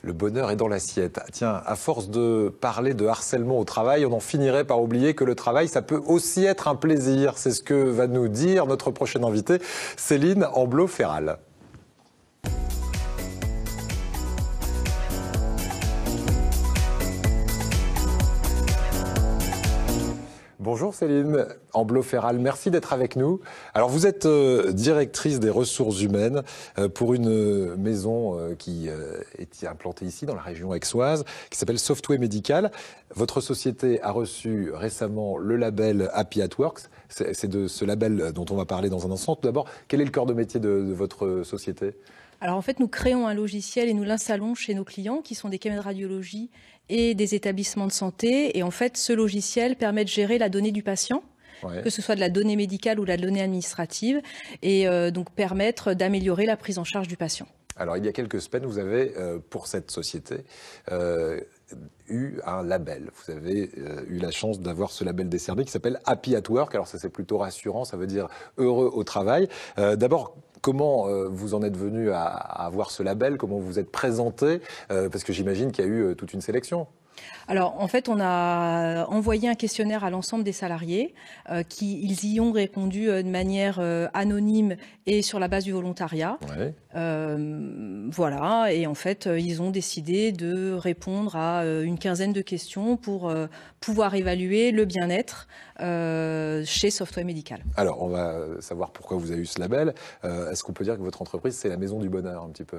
Le bonheur est dans l'assiette. Tiens, à force de parler de harcèlement au travail, on en finirait par oublier que le travail, ça peut aussi être un plaisir. C'est ce que va nous dire notre prochaine invitée, Céline Ambleau-Ferral. Bonjour Céline Ambleau-Ferral, merci d'être avec nous. Alors vous êtes directrice des ressources humaines pour une maison qui est implantée ici dans la région aixoise, qui s'appelle Softway Medical. Votre société a reçu récemment le label Happy at Work. C'est de ce label dont on va parler dans un instant. Tout d'abord, quel est le cœur de métier de votre société ? Alors en fait, nous créons un logiciel et nous l'installons chez nos clients qui sont des cabinets de radiologie et des établissements de santé. Et en fait, ce logiciel permet de gérer la donnée du patient, que ce soit de la donnée médicale ou de la donnée administrative, et donc permettre d'améliorer la prise en charge du patient. Alors il y a quelques semaines, vous avez, pour cette société, eu un label. Vous avez eu la chance d'avoir ce label décerné qui s'appelle Happy at Work. Alors ça c'est plutôt rassurant, ça veut dire heureux au travail. D'abord, comment vous en êtes venu à avoir ce label? Comment vous vous êtes présenté? Parce que j'imagine qu'il y a eu toute une sélection. Alors, en fait, on a envoyé un questionnaire à l'ensemble des salariés ils y ont répondu de manière anonyme et sur la base du volontariat. Ouais. Voilà, et en fait, ils ont décidé de répondre à une quinzaine de questions pour pouvoir évaluer le bien-être chez Softway Medical. Alors, on va savoir pourquoi vous avez eu ce label. Est-ce qu'on peut dire que votre entreprise, c'est la maison du bonheur un petit peu ?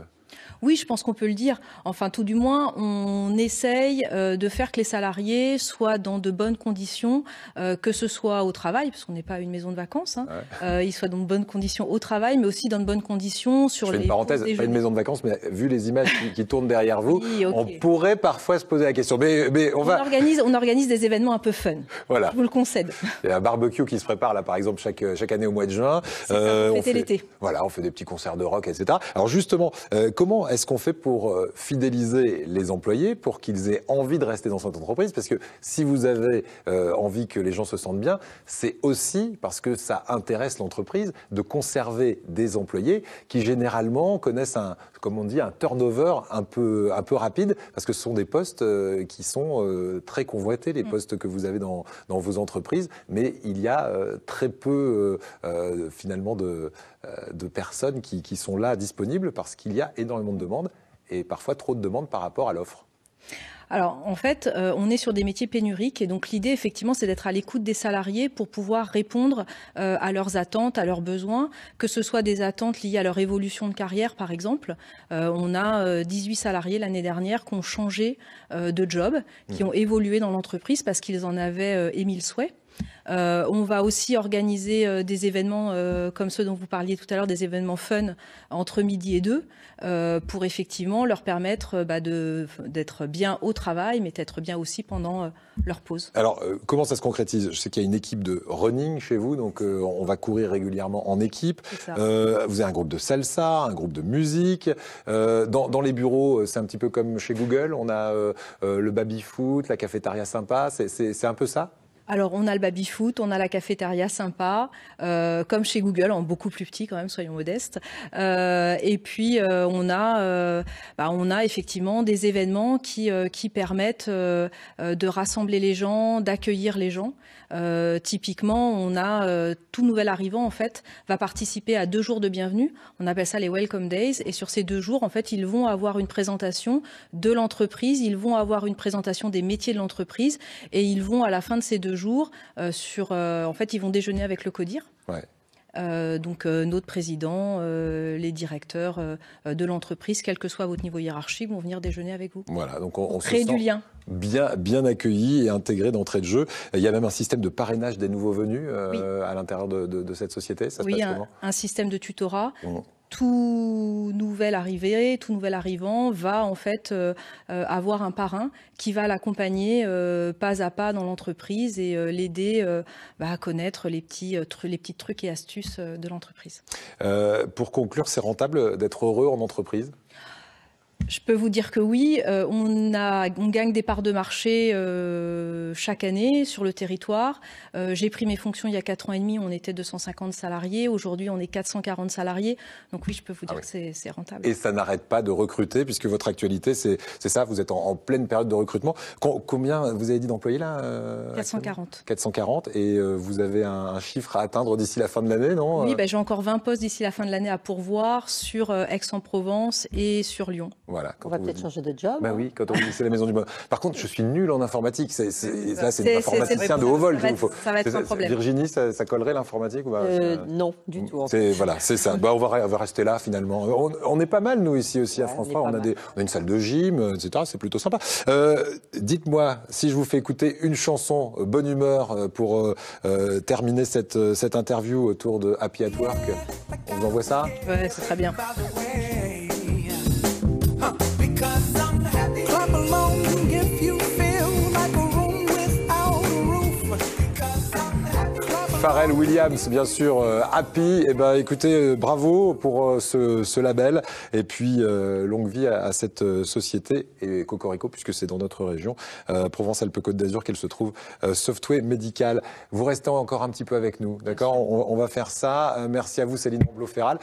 Oui, je pense qu'on peut le dire. Enfin, tout du moins, on essaye de faire que les salariés soient dans de bonnes conditions, que ce soit au travail, parce qu'on n'est pas une maison de vacances, hein, ils soient dans de bonnes conditions au travail, mais aussi dans de bonnes conditions sur les... Je fais une parenthèse, pas une maison de vacances, mais vu les images qui tournent derrière vous, oui, okay. On pourrait parfois se poser la question. Mais on organise des événements un peu fun, voilà. Je vous le concède. Il y a un barbecue qui se prépare, là, par exemple, chaque année au mois de juin. On fait l'été. Voilà, on fait des petits concerts de rock, etc. Alors justement, comment est-ce qu'on fait pour fidéliser les employés, pour qu'ils aient envie de rester dans cette entreprise? Parce que si vous avez envie que les gens se sentent bien, c'est aussi parce que ça intéresse l'entreprise de conserver des employés qui généralement connaissent comme on dit, un turnover un peu rapide, parce que ce sont des postes qui sont très convoités, les postes que vous avez dans vos entreprises, mais il y a très peu finalement de personnes qui sont là disponibles parce qu'il y a énormément de demandes et parfois trop de demandes par rapport à l'offre. Alors, en fait, on est sur des métiers pénuriques et donc l'idée, effectivement, c'est d'être à l'écoute des salariés pour pouvoir répondre à leurs attentes, à leurs besoins, que ce soit des attentes liées à leur évolution de carrière, par exemple. On a 18 salariés l'année dernière qui ont changé de job, qui ont évolué dans l'entreprise parce qu'ils en avaient émis le souhait. On va aussi organiser des événements comme ceux dont vous parliez tout à l'heure, des événements fun entre midi et 2 pour effectivement leur permettre d'être bien au travail, mais d'être bien aussi pendant leur pause. Alors, comment ça se concrétise? Je sais qu'il y a une équipe de running chez vous, donc on va courir régulièrement en équipe. Vous avez un groupe de salsa, un groupe de musique. Dans les bureaux, c'est un petit peu comme chez Google. On a le baby-foot, la cafétéria sympa. C'est un peu ça? Alors, on a le baby-foot, on a la cafétéria sympa, comme chez Google, en beaucoup plus petit quand même, soyons modestes. Et puis, on a effectivement des événements qui permettent de rassembler les gens, d'accueillir les gens. Typiquement, on a tout nouvel arrivant, en fait, va participer à 2 jours de bienvenue. On appelle ça les Welcome Days. Et sur ces 2 jours, en fait, ils vont avoir une présentation de l'entreprise, ils vont avoir une présentation des métiers de l'entreprise et ils vont, à la fin de ces 2 jours, en fait, ils vont déjeuner avec le CODIR. Ouais. Donc notre président, les directeurs de l'entreprise, quel que soit votre niveau hiérarchique, vont venir déjeuner avec vous. Voilà, donc on crée du lien. Bien accueilli et intégré d'entrée de jeu. Il y a même un système de parrainage des nouveaux venus à l'intérieur de cette société. Ça se passe comment ? Un système de tutorat. Tout nouvel arrivé, tout nouvel arrivant va en fait avoir un parrain qui va l'accompagner pas à pas dans l'entreprise et l'aider à connaître les petits trucs et astuces de l'entreprise. Pour conclure, c'est rentable d'être heureux en entreprise ? Je peux vous dire que oui, on gagne des parts de marché chaque année sur le territoire. J'ai pris mes fonctions il y a 4 ans et demi, on était 250 salariés. Aujourd'hui, on est 440 salariés. Donc oui, je peux vous dire que c'est rentable. Et ça n'arrête pas de recruter, puisque votre actualité, c'est ça, vous êtes en pleine période de recrutement. Combien vous avez dit d'employés là 440. 440, et vous avez un chiffre à atteindre d'ici la fin de l'année, non? Oui, j'ai encore 20 postes d'ici la fin de l'année à pourvoir sur Aix-en-Provence et sur Lyon. Voilà, on va peut-être changer de job. Bah oui, quand on dit c'est la maison du monde. Par contre, je suis nul en informatique. Là, c'est informaticien de haut vol. Ça va être un problème. Virginie, ça collerait l'informatique ou pas? Non, du tout. Voilà, c'est ça. On va rester là finalement. On est pas mal nous ici aussi à France 3. On a une salle de gym, etc. C'est plutôt sympa. Dites-moi, si je vous fais écouter une chanson bonne humeur pour terminer cette interview autour de Happy at Work, on vous envoie ça? Ouais, c'est très bien. Pharrell Williams, bien sûr, Happy. Eh ben, écoutez, bravo pour ce label. Et puis, longue vie à cette société et Cocorico, puisque c'est dans notre région, Provence-Alpes-Côte d'Azur, qu'elle se trouve, Software Médical. Vous restez encore un petit peu avec nous, d'accord? On va faire ça. Merci à vous, Céline Blanc-Ferral.